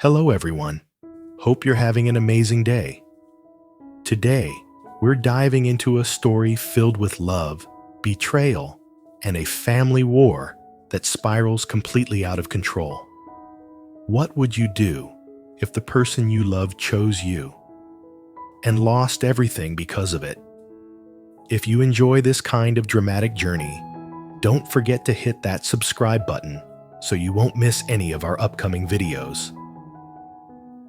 Hello everyone. Hope you're having an amazing day. Today, we're diving into a story filled with love, betrayal, and a family war that spirals completely out of control. What would you do if the person you love chose you and lost everything because of it? If you enjoy this kind of dramatic journey, don't forget to hit that subscribe button so you won't miss any of our upcoming videos.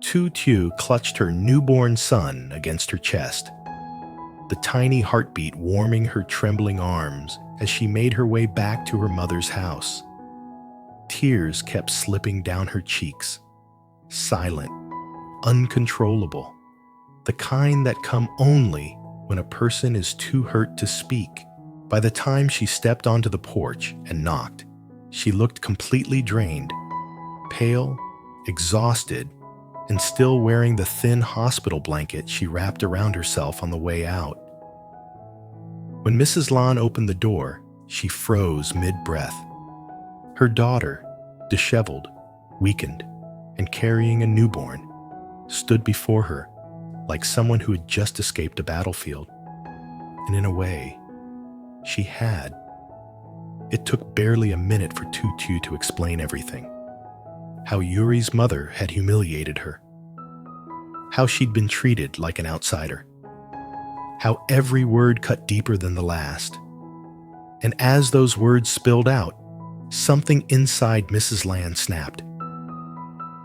Tu Tieu clutched her newborn son against her chest, the tiny heartbeat warming her trembling arms as she made her way back to her mother's house. Tears kept slipping down her cheeks, silent, uncontrollable, the kind that come only when a person is too hurt to speak. By the time she stepped onto the porch and knocked, she looked completely drained, pale, exhausted, and still wearing the thin hospital blanket she wrapped around herself on the way out. When Mrs. Lan opened the door, she froze mid-breath. Her daughter, disheveled, weakened, and carrying a newborn, stood before her like someone who had just escaped a battlefield. And in a way, she had. It took barely a minute for Tu Tieu to explain everything. How Yuri's mother had humiliated her. How she'd been treated like an outsider. How every word cut deeper than the last. And as those words spilled out, something inside Mrs. Lan snapped.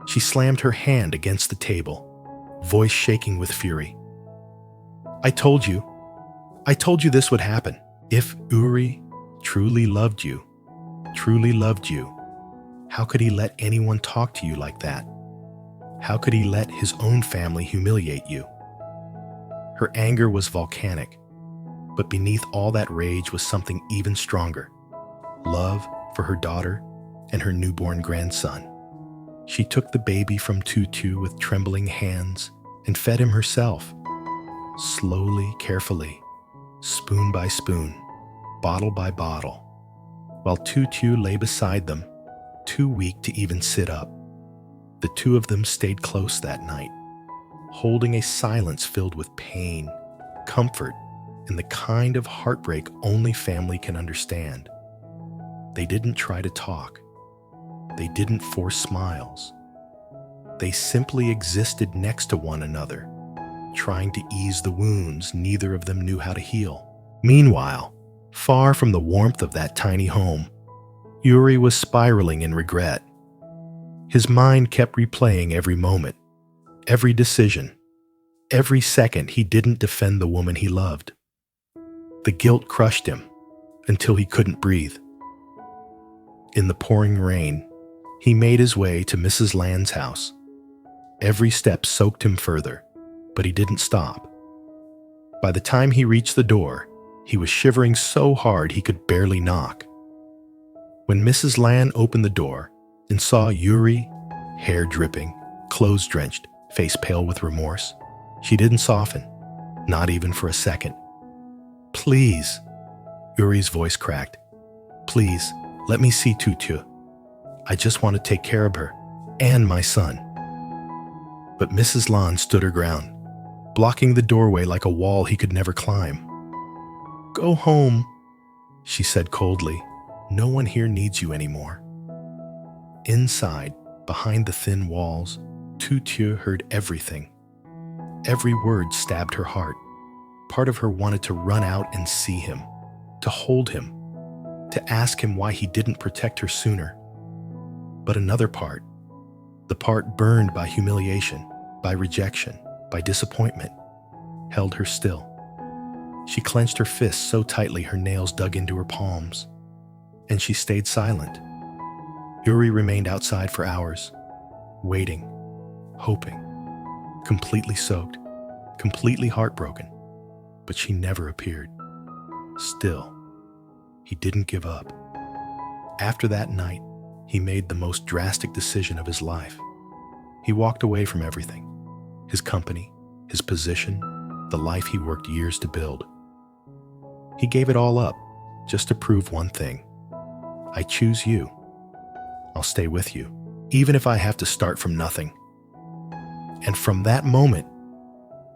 She slammed her hand against the table, voice shaking with fury. I told you this would happen. If Yuri truly loved you, how could he let anyone talk to you like that? How could he let his own family humiliate you? Her anger was volcanic, but beneath all that rage was something even stronger. Love for her daughter and her newborn grandson. She took the baby from Tu Tieu with trembling hands and fed him herself. Slowly, carefully, spoon by spoon, bottle by bottle, while Tu Tieu lay beside them, too weak to even sit up. The two of them stayed close that night, holding a silence filled with pain, comfort, and the kind of heartbreak only family can understand. They didn't try to talk. They didn't force smiles. They simply existed next to one another, trying to ease the wounds neither of them knew how to heal. Meanwhile, far from the warmth of that tiny home, Yuri was spiraling in regret. His mind kept replaying every moment, every decision, every second he didn't defend the woman he loved. The guilt crushed him until he couldn't breathe. In the pouring rain, he made his way to Mrs. Lan's house. Every step soaked him further, but he didn't stop. By the time he reached the door, he was shivering so hard he could barely knock. When Mrs. Lan opened the door and saw Yuri, hair dripping, clothes drenched, face pale with remorse, she didn't soften, not even for a second. Please, Yuri's voice cracked. Please, let me see Tu Tieu. I just want to take care of her and my son. But Mrs. Lan stood her ground, blocking the doorway like a wall he could never climb. Go home, she said coldly. No one here needs you anymore. Inside, behind the thin walls, Tu Tieu heard everything. Every word stabbed her heart. Part of her wanted to run out and see him, to hold him, to ask him why he didn't protect her sooner. But another part, the part burned by humiliation, by rejection, by disappointment, held her still. She clenched her fists so tightly her nails dug into her palms, and she stayed silent. Yuri remained outside for hours, waiting, hoping, completely soaked, completely heartbroken, but she never appeared. Still, he didn't give up. After that night, he made the most drastic decision of his life. He walked away from everything, his company, his position, the life he worked years to build. He gave it all up just to prove one thing. I choose you. I'll stay with you, even if I have to start from nothing. And from that moment,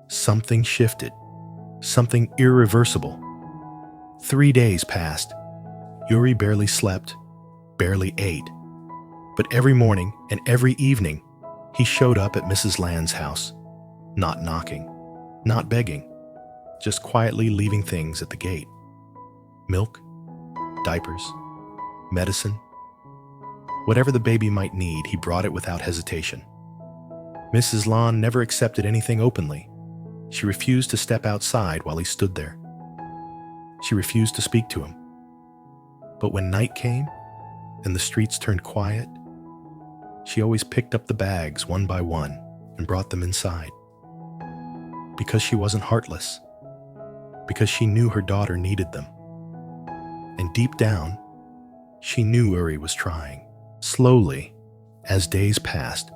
something shifted, something irreversible. 3 days passed. Yuri barely slept, barely ate. But every morning and every evening, he showed up at Mrs. Land's house, not knocking, not begging, just quietly leaving things at the gate. Milk, diapers, medicine. Whatever the baby might need, he brought it without hesitation. Mrs. Land never accepted anything openly. She refused to step outside while he stood there. She refused to speak to him. But when night came and the streets turned quiet, she always picked up the bags one by one and brought them inside. Because she wasn't heartless. Because she knew her daughter needed them. And deep down, she knew Yuri was trying. Slowly, as days passed,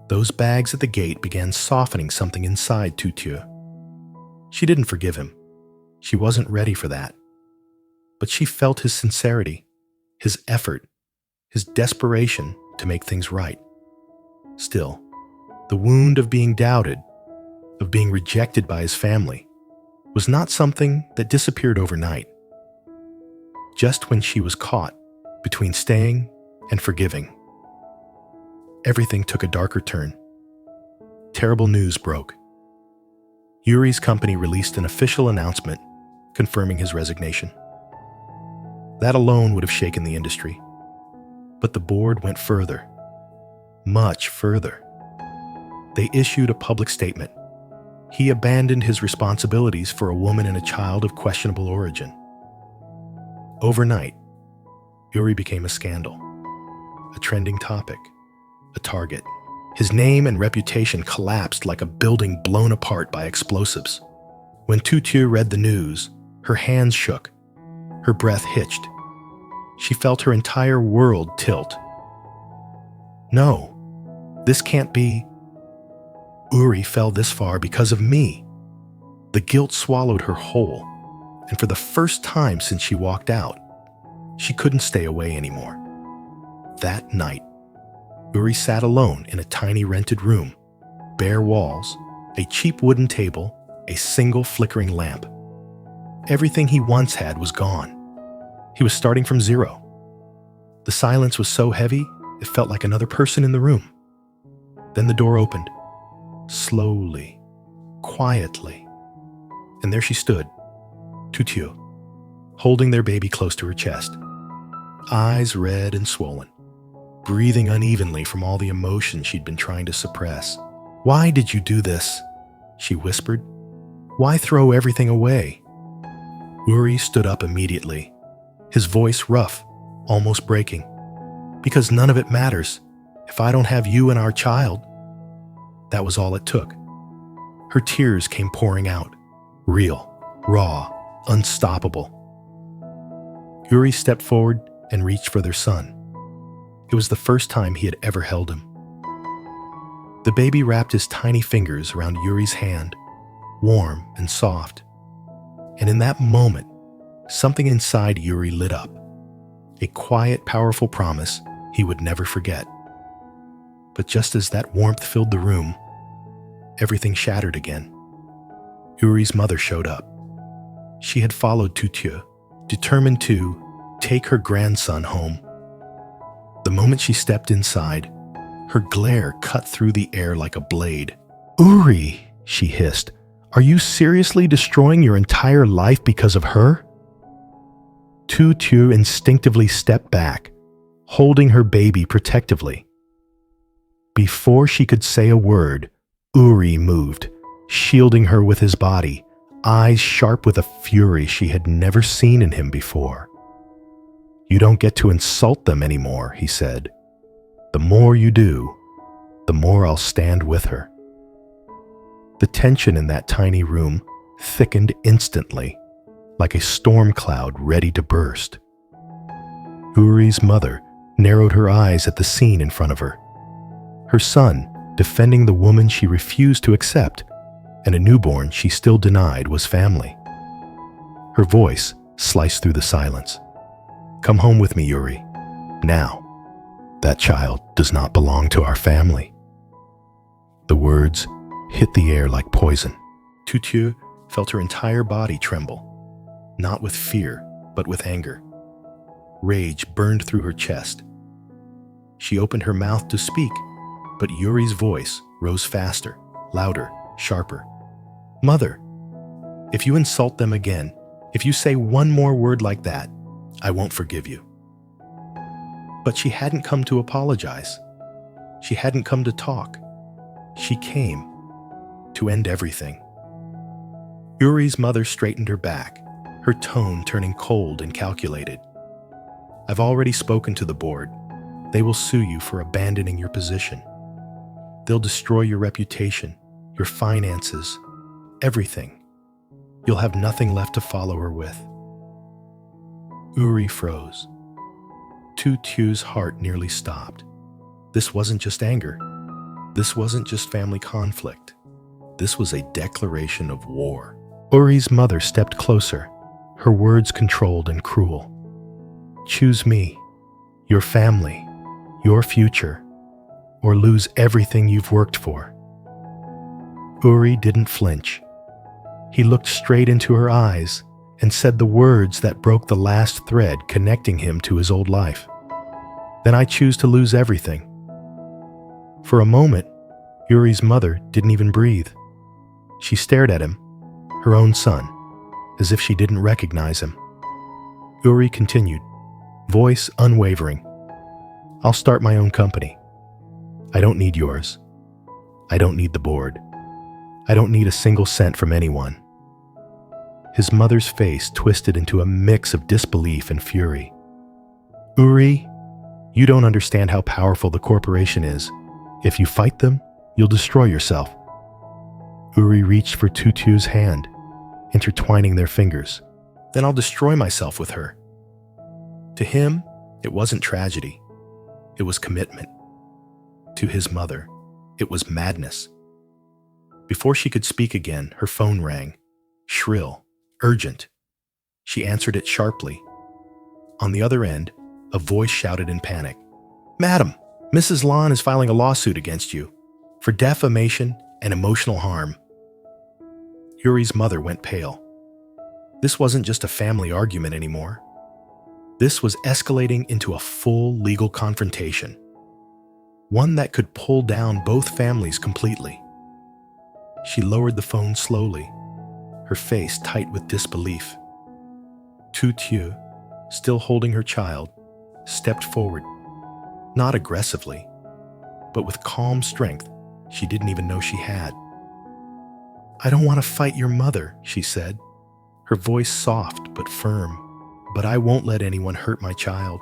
those bags at the gate began softening something inside Tu Tieu. She didn't forgive him. She wasn't ready for that. But she felt his sincerity, his effort, his desperation to make things right. Still, the wound of being doubted, of being rejected by his family, was not something that disappeared overnight. Just when she was caught between staying and forgiving, everything took a darker turn. Terrible news broke. Yuri's company released an official announcement confirming his resignation. That alone would have shaken the industry. But the board went further, much further. They issued a public statement. He abandoned his responsibilities for a woman and a child of questionable origin. Overnight, Yuri became a scandal, a trending topic, a target. His name and reputation collapsed like a building blown apart by explosives. When Tu Tieu read the news, her hands shook, her breath hitched. She felt her entire world tilt. No, this can't be. Yuri fell this far because of me. The guilt swallowed her whole, and for the first time since she walked out, she couldn't stay away anymore. That night, Yuri sat alone in a tiny rented room, bare walls, a cheap wooden table, a single flickering lamp. Everything he once had was gone. He was starting from zero. The silence was so heavy, it felt like another person in the room. Then the door opened, slowly, quietly, and there she stood, Tu Tieu, holding their baby close to her chest, eyes red and swollen, breathing unevenly from all the emotion she'd been trying to suppress. "Why did you do this?" she whispered. "Why throw everything away?" Yuri stood up immediately, his voice rough, almost breaking. "Because none of it matters. If I don't have you and our child." That was all it took. Her tears came pouring out, real, raw, unstoppable. Yuri stepped forward and reached for their son. It was the first time he had ever held him. The baby wrapped his tiny fingers around Yuri's hand, warm and soft. And in that moment, something inside Yuri lit up. A quiet, powerful promise he would never forget. But just as that warmth filled the room, everything shattered again. Yuri's mother showed up. She had followed Tu Tieu, determined to take her grandson home. The moment she stepped inside, her glare cut through the air like a blade. "Yuri," she hissed, "are you seriously destroying your entire life because of her?" Tu Tieu instinctively stepped back, holding her baby protectively. Before she could say a word, Yuri moved, shielding her with his body, eyes sharp with a fury she had never seen in him before. "You don't get to insult them anymore," he said. "The more you do, the more I'll stand with her." The tension in that tiny room thickened instantly, like a storm cloud ready to burst. Yuri's mother narrowed her eyes at the scene in front of her. Her son defending the woman she refused to accept, and a newborn she still denied was family. Her voice sliced through the silence. "Come home with me, Yuri. Now. That child does not belong to our family." The words hit the air like poison. Tu Tieu felt her entire body tremble, not with fear, but with anger. Rage burned through her chest. She opened her mouth to speak, but Yuri's voice rose faster, louder, sharper. "Mother, if you insult them again, if you say one more word like that, I won't forgive you." But she hadn't come to apologize. She hadn't come to talk. She came to end everything. Yuri's mother straightened her back, her tone turning cold and calculated. "I've already spoken to the board. They will sue you for abandoning your position. They'll destroy your reputation, your finances, everything. You'll have nothing left to follow her with." Yuri froze. Tu Tieu's heart nearly stopped. This wasn't just anger. This wasn't just family conflict. This was a declaration of war. Yuri's mother stepped closer, her words controlled and cruel. "Choose me, your family, your future, or lose everything you've worked for." Yuri didn't flinch. He looked straight into her eyes and said the words that broke the last thread connecting him to his old life. "Then I choose to lose everything." For a moment, Yuri's mother didn't even breathe. She stared at him, her own son, as if she didn't recognize him. Yuri continued, voice unwavering. "I'll start my own company. I don't need yours. I don't need the board. I don't need a single cent from anyone." His mother's face twisted into a mix of disbelief and fury. "Yuri, you don't understand how powerful the corporation is. If you fight them, you'll destroy yourself." Yuri reached for Tu Tieu's hand, intertwining their fingers. "Then I'll destroy myself with her." To him, it wasn't tragedy. It was commitment. To his mother, it was madness. Before she could speak again, her phone rang. Shrill, urgent. She answered it sharply. On the other end, a voice shouted in panic, "Madam, Mrs. Lan is filing a lawsuit against you for defamation and emotional harm." Yuri's mother went pale. This wasn't just a family argument anymore. This was escalating into a full legal confrontation, one that could pull down both families completely. She lowered the phone slowly, her face tight with disbelief. Tu Tieu, still holding her child, stepped forward, not aggressively, but with calm strength she didn't even know she had. "I don't want to fight your mother," she said, her voice soft but firm, "but I won't let anyone hurt my child."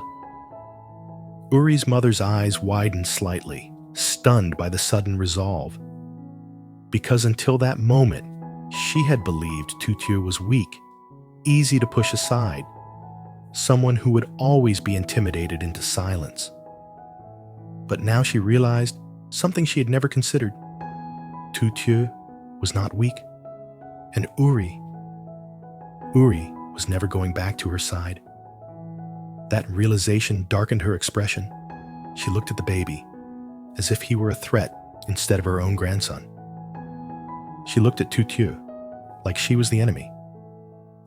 Yuri's mother's eyes widened slightly, stunned by the sudden resolve. Because until that moment, she had believed Tu Tieu was weak, easy to push aside, someone who would always be intimidated into silence. But now she realized something she had never considered. Tu Tieu was not weak, and Yuri was never going back to her side. That realization darkened her expression. She looked at the baby, as if he were a threat instead of her own grandson. She looked at Tu Tieu, like she was the enemy.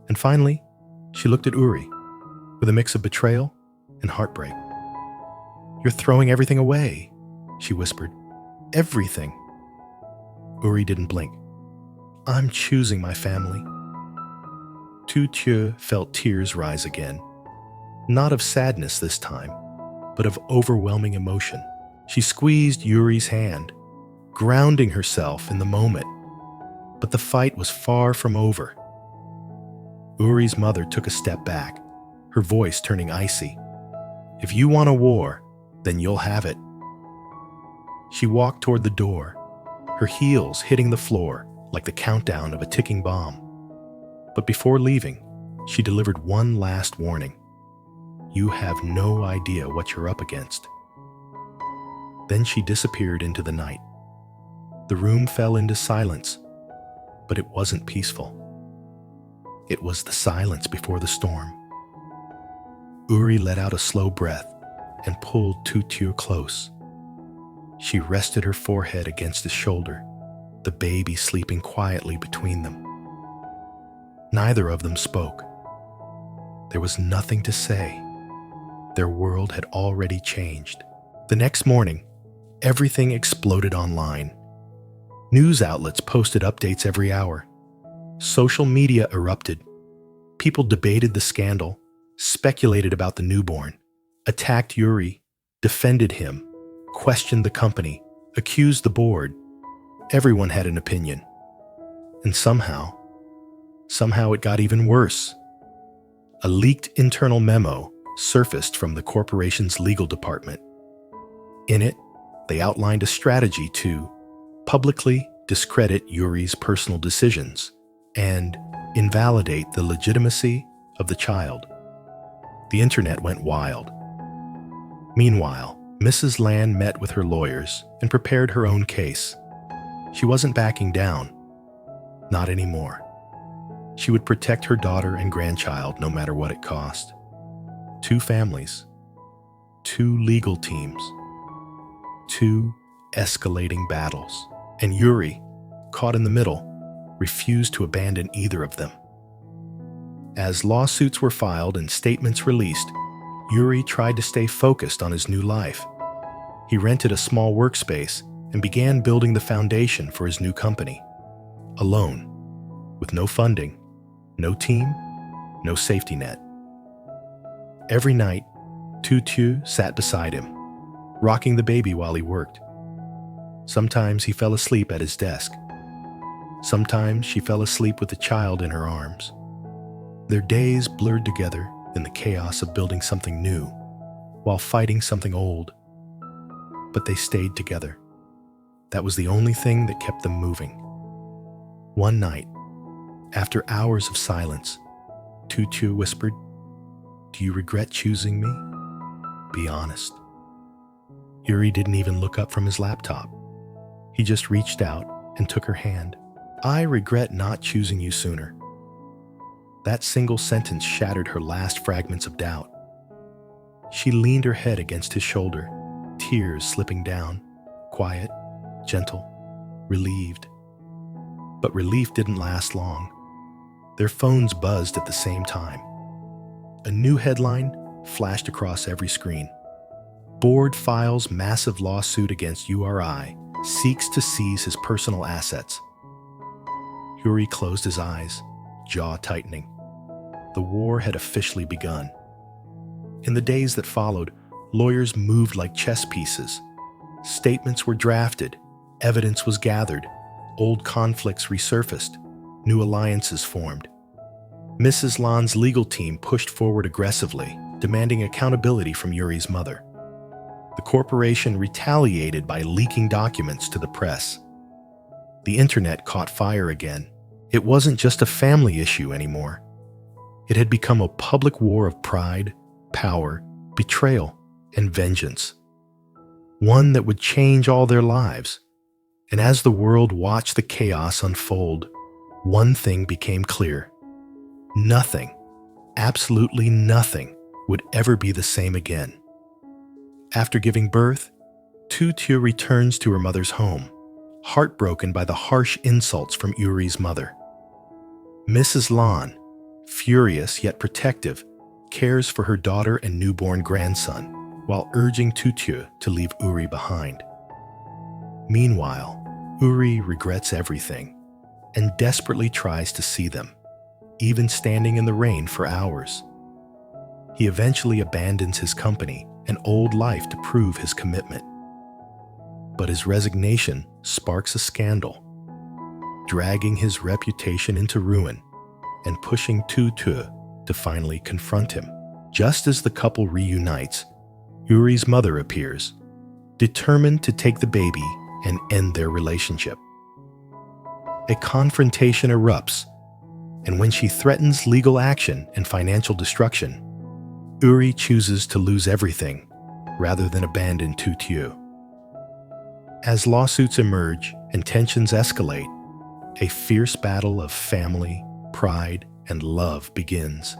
And finally, she looked at Yuri, with a mix of betrayal and heartbreak. "You're throwing everything away," she whispered. "Everything." Yuri didn't blink. "I'm choosing my family." Tu Tieu felt tears rise again, not of sadness this time, but of overwhelming emotion. She squeezed Yuri's hand, grounding herself in the moment. But the fight was far from over. Yuri's mother took a step back, her voice turning icy. "If you want a war, then you'll have it." She walked toward the door, her heels hitting the floor like the countdown of a ticking bomb. But before leaving, she delivered one last warning. "You have no idea what you're up against." Then she disappeared into the night. The room fell into silence, but it wasn't peaceful. It was the silence before the storm. Yuri let out a slow breath and pulled Tu Tieu close. She rested her forehead against his shoulder, the baby sleeping quietly between them. Neither of them spoke. There was nothing to say. Their world had already changed. The next morning, everything exploded online. News outlets posted updates every hour. Social media erupted. People debated the scandal, speculated about the newborn, attacked Yuri, defended him, questioned the company, accused the board. Everyone had an opinion. And somehow it got even worse. A leaked internal memo surfaced from the corporation's legal department. In it, they outlined a strategy to publicly discredit Yuri's personal decisions and invalidate the legitimacy of the child. The internet went wild. Meanwhile, Mrs. Land met with her lawyers and prepared her own case. She wasn't backing down. Not anymore. She would protect her daughter and grandchild no matter what it cost. 2 families, 2 legal teams, 2 escalating battles. And Yuri, caught in the middle, refused to abandon either of them. As lawsuits were filed and statements released, Yuri tried to stay focused on his new life. He rented a small workspace and began building the foundation for his new company. Alone, with no funding, no team, no safety net. Every night, Tu Tieu sat beside him, rocking the baby while he worked. Sometimes he fell asleep at his desk. Sometimes she fell asleep with the child in her arms. Their days blurred together in the chaos of building something new, while fighting something old. But they stayed together. That was the only thing that kept them moving. One night, after hours of silence, Tu Tieu whispered, "Do you regret choosing me? Be honest." Yuri didn't even look up from his laptop. He just reached out and took her hand. "I regret not choosing you sooner." That single sentence shattered her last fragments of doubt. She leaned her head against his shoulder, tears slipping down, quiet, gentle, relieved. But relief didn't last long. Their phones buzzed at the same time. A new headline flashed across every screen. Board files massive lawsuit against URI, seeks to seize his personal assets. Yuri closed his eyes, jaw tightening. The war had officially begun. In the days that followed, lawyers moved like chess pieces. Statements were drafted, evidence was gathered, old conflicts resurfaced, new alliances formed. Mrs. Lan's legal team pushed forward aggressively, demanding accountability from Yuri's mother. The corporation retaliated by leaking documents to the press. The internet caught fire again. It wasn't just a family issue anymore. It had become a public war of pride, power, betrayal, and vengeance. One that would change all their lives. And as the world watched the chaos unfold, one thing became clear. Nothing, absolutely nothing, would ever be the same again. After giving birth, Tu Tieu returns to her mother's home, heartbroken by the harsh insults from Yuri's mother. Mrs. Lan, furious yet protective, cares for her daughter and newborn grandson while urging Tu Tieu to leave Yuri behind. Meanwhile, Yuri regrets everything and desperately tries to see them, even standing in the rain for hours. He eventually abandons his company and old life to prove his commitment. But his resignation sparks a scandal, dragging his reputation into ruin and pushing Tu Tieu to finally confront him. Just as the couple reunites, Yuri's mother appears, determined to take the baby and end their relationship. A confrontation erupts, and when she threatens legal action and financial destruction, Yuri chooses to lose everything rather than abandon Tu Tieu. As lawsuits emerge and tensions escalate, a fierce battle of family, pride, and love begins.